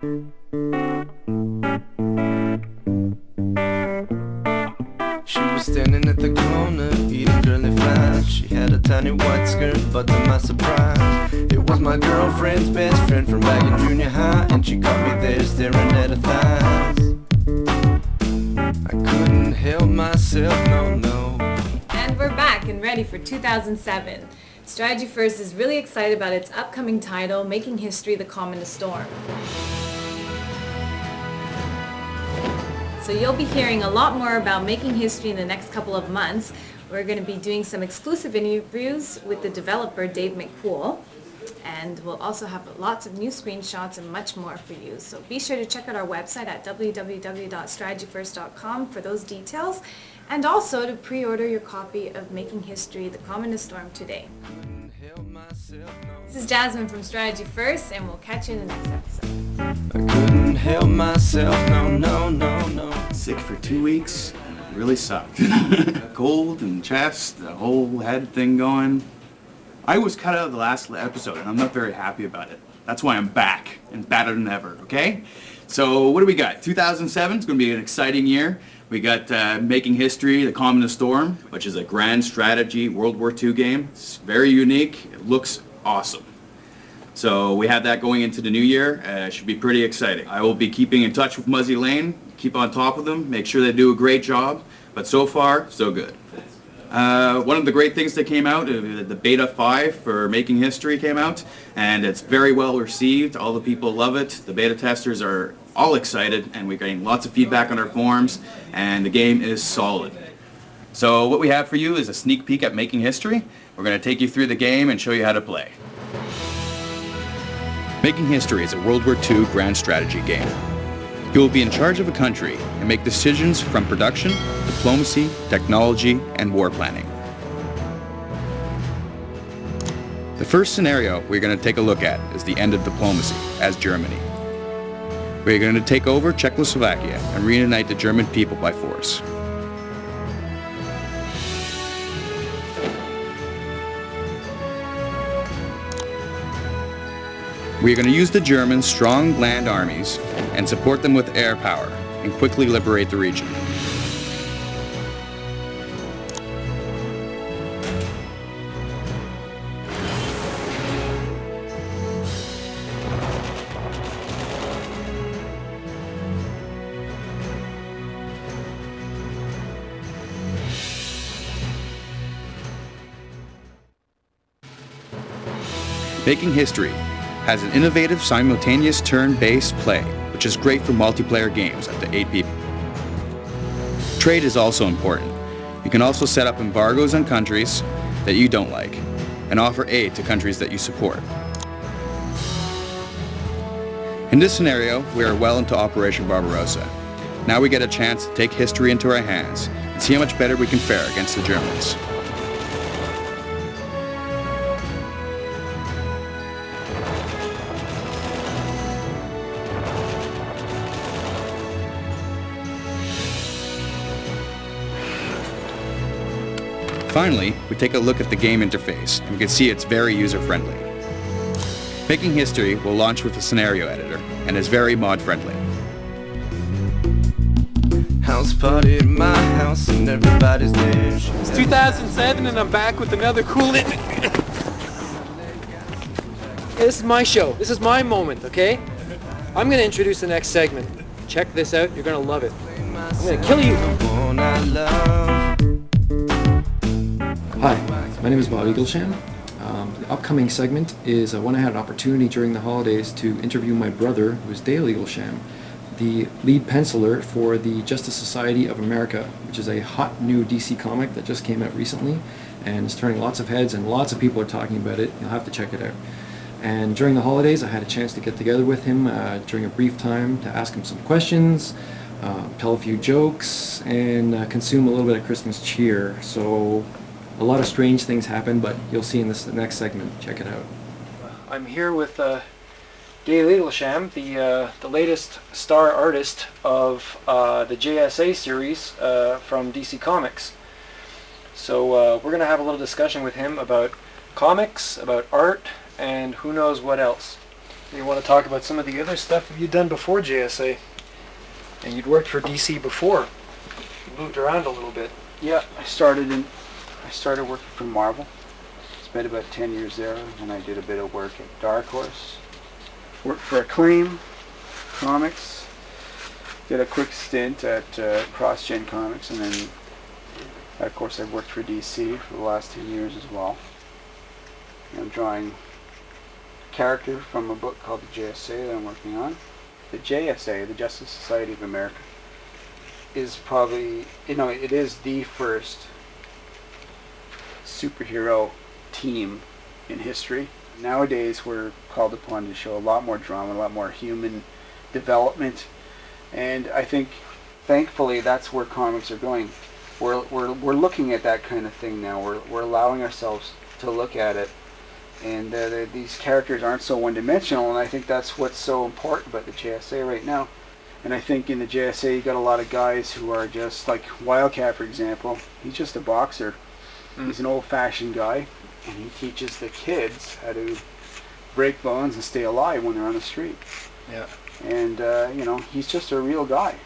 She was standing at the corner, eating curly fries. She had a tiny white skirt, but to my surprise, it was my girlfriend's best friend from back in junior high, and she caught me there staring at her thighs. I couldn't help myself, no. And we're back and ready for 2007. Strategy First is really excited about its upcoming title, Making History: The Calm in the Storm. So you'll be hearing a lot more about making history in the next couple of months. We're going to be doing some exclusive interviews with the developer, Dave McCool. And we'll also have lots of new screenshots and much more for you. So be sure to check out our website at www.strategyfirst.com for those details. And also to pre-order your copy of Making History: The Calm in the Storm today. This is Jasmine from Strategy First, and we'll catch you in the next episode. I couldn't help myself, no. Sick for 2 weeks, really sucked. Cold and chest, the whole head thing going. I was cut out of the last episode and I'm not very happy about it. That's why I'm back and better than ever, okay? So what do we got? 2007 is going to be an exciting year. We got Making History: The Calm in the Storm, which is a grand strategy World War II game. It's very unique. It looks awesome. So we have that going into the new year. It should be pretty exciting. I will be keeping in touch with Muzzy Lane, keep on top of them, make sure they do a great job. But so far, so good. One of the great things that came out, the Beta 5 for Making History came out, and it's very well received. All the people love it. The beta testers are all excited, and we're getting lots of feedback on our forums, and the game is solid. So what we have for you is a sneak peek at Making History. We're going to take you through the game and show you how to play. Making History is a World War II grand strategy game. You will be in charge of a country and make decisions from production, diplomacy, technology, and war planning. The first scenario we're going to take a look at is the end of diplomacy as Germany. We're going to take over Czechoslovakia and reunite the German people by force. We are going to use the Germans' strong land armies and support them with air power and quickly liberate the region. Making History has an innovative simultaneous turn-based play, which is great for multiplayer games up to 8 people. Trade is also important. You can also set up embargoes on countries that you don't like and offer aid to countries that you support. In this scenario, we are well into Operation Barbarossa. Now we get a chance to take history into our hands and see how much better we can fare against the Germans. Finally, we take a look at the game interface, and we can see it's very user-friendly. Making History will launch with a scenario editor, and is very mod-friendly. House party at my house and everybody's there. It's 2007 and I'm back with another cool This is my show. This is my moment, okay? I'm going to introduce the next segment. Check this out. You're going to love it. I'm going to kill you. Hi, my name is Dale Eaglesham. The upcoming segment is when I had an opportunity during the holidays to interview my brother, who is Dale Eaglesham, the lead penciler for the Justice Society of America, which is a hot new DC comic that just came out recently and is turning lots of heads and lots of people are talking about it. You'll have to check it out. And during the holidays I had a chance to get together with him during a brief time to ask him some questions, tell a few jokes, and consume a little bit of Christmas cheer. So a lot of strange things happened, but you'll see in this next segment. Check it out. I'm here with Dale Eaglesham, the latest star artist of the JSA series from DC Comics. So we're going to have a little discussion with him about comics, about art, and who knows what else. You want to talk about some of the other stuff you've done before JSA? And you'd worked for DC before. You moved around a little bit. Yeah, I started working for Marvel. Spent about 10 years there, and I did a bit of work at Dark Horse. Worked for Acclaim Comics. Did a quick stint at CrossGen Comics, and then, of course, I've worked for DC for the last 10 years as well. I'm drawing a character from a book called the JSA that I'm working on. The JSA, the Justice Society of America, is probably, it is the first superhero team in history. Nowadays we're called upon to show a lot more drama, a lot more human development, and I think thankfully that's where comics are going. We're looking at that kind of thing now. We're allowing ourselves to look at it, and these characters aren't so one-dimensional, and I think that's what's so important about the JSA right now. And I think in the JSA you got a lot of guys who are just like Wildcat, for example. He's just a boxer. He's an old-fashioned guy, and he teaches the kids how to break bones and stay alive when they're on the street. Yeah. And he's just a real guy.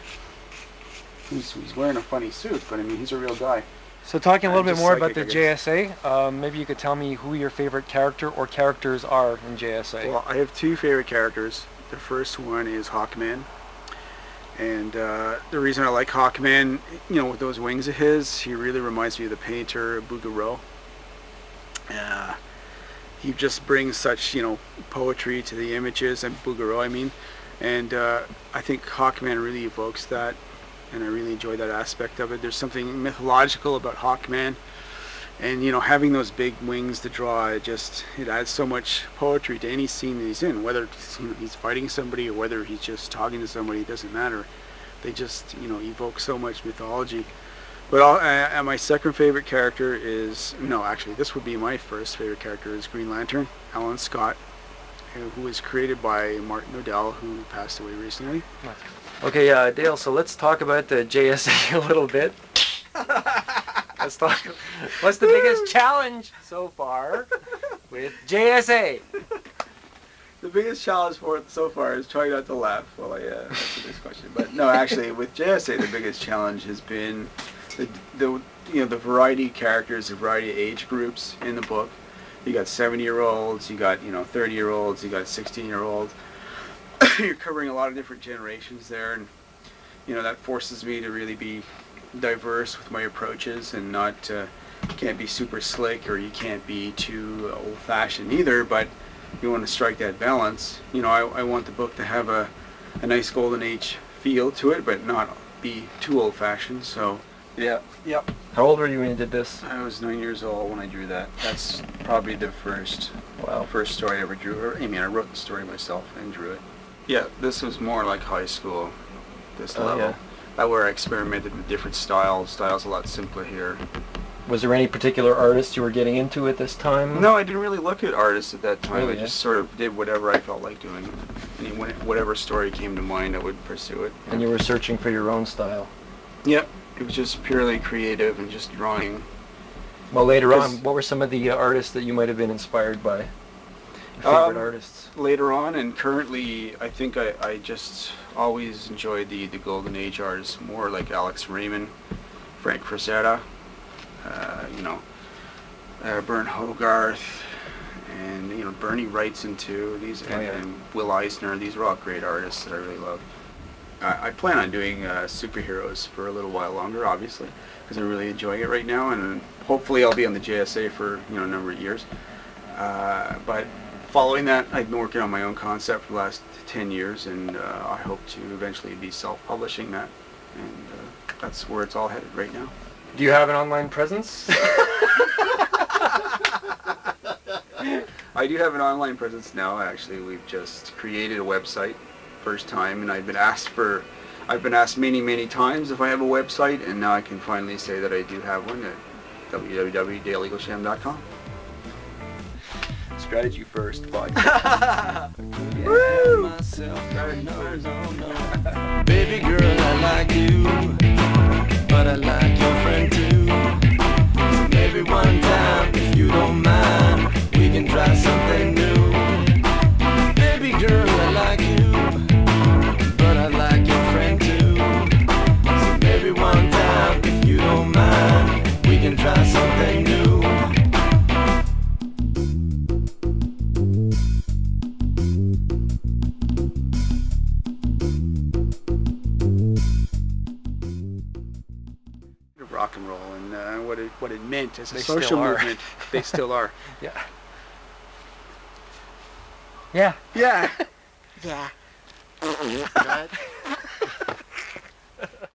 He's wearing a funny suit, but I mean, he's a real guy. So talking a little bit Just more psychic, about the I guess. JSA, maybe you could tell me who your favorite character or characters are in JSA. Well, I have two favorite characters. The first one is Hawkman. And the reason I like Hawkman, with those wings of his, he really reminds me of the painter Bouguereau. He just brings such, poetry to the images, and Bouguereau, I mean. And I think Hawkman really evokes that, and I really enjoy that aspect of it. There's something mythological about Hawkman, and having those big wings to draw, it adds so much poetry to any scene that he's in. Whether he's fighting somebody or whether he's just talking to somebody, it doesn't matter. They just evoke so much mythology. But my second favorite character is, this would be my first favorite character, is Green Lantern, Alan Scott, who was created by Martin O'Dell, who passed away recently. Okay, Dale, so let's talk about the JSA a little bit. Let's talk. What's the biggest challenge so far with JSA? The biggest challenge for it so far is trying not to laugh while I answer this question. But no, actually, with JSA, the biggest challenge has been the variety of characters, the variety of age groups in the book. You got 70-year-olds, you got 30-year-olds, you got 16-year-olds. You're covering a lot of different generations there, and that forces me to really be diverse with my approaches, and not can't be super slick, or you can't be too old-fashioned either, but you want to strike that balance. I want the book to have a nice golden age feel to it, but not be too old-fashioned. So yeah. Yep. How old were you when you did this? I was 9 years old when I drew that. That's probably the first story I ever drew. I wrote the story myself and drew it. Yeah, this was more like high school, this level. Yeah. That where I experimented with different styles. Styles a lot simpler here. Was there any particular artist you were getting into at this time? No, I didn't really look at artists at that time. Really, I just sort of did whatever I felt like doing. And whatever story came to mind, I would pursue it. And you were searching for your own style. Yep. It was just purely creative and just drawing. Well, later on, what were some of the artists that you might have been inspired by? Your favorite artists? Later on, and currently, I think I just always enjoyed the Golden Age artists, more like Alex Raymond, Frank Frazetta, Bern Hogarth, and Bernie Wrightson too. And Will Eisner. These are all great artists that I really love. I plan on doing superheroes for a little while longer, obviously, because I'm really enjoying it right now, and hopefully I'll be on the JSA for a number of years. But following that, I've been working on my own concept for the last 10 years, and I hope to eventually be self-publishing that, and that's where it's all headed right now. Do you have an online presence? I do have an online presence now. Actually, we've just created a website. First time, and I've been asked many times if I have a website, and now I can finally say that I do have one at www.daleeaglesham.com. Strategy first, podcast. Woo! Baby girl, I like you, but I like your friend too. So maybe one time, if you don't mind, we can try something new. Baby girl, girl, I like you, but I like your friend too. So maybe one time, if you don't mind, we can try something new. Rock and roll and what it meant as a They still social are. movement. They still are. Yeah. Yeah. Yeah. Yeah.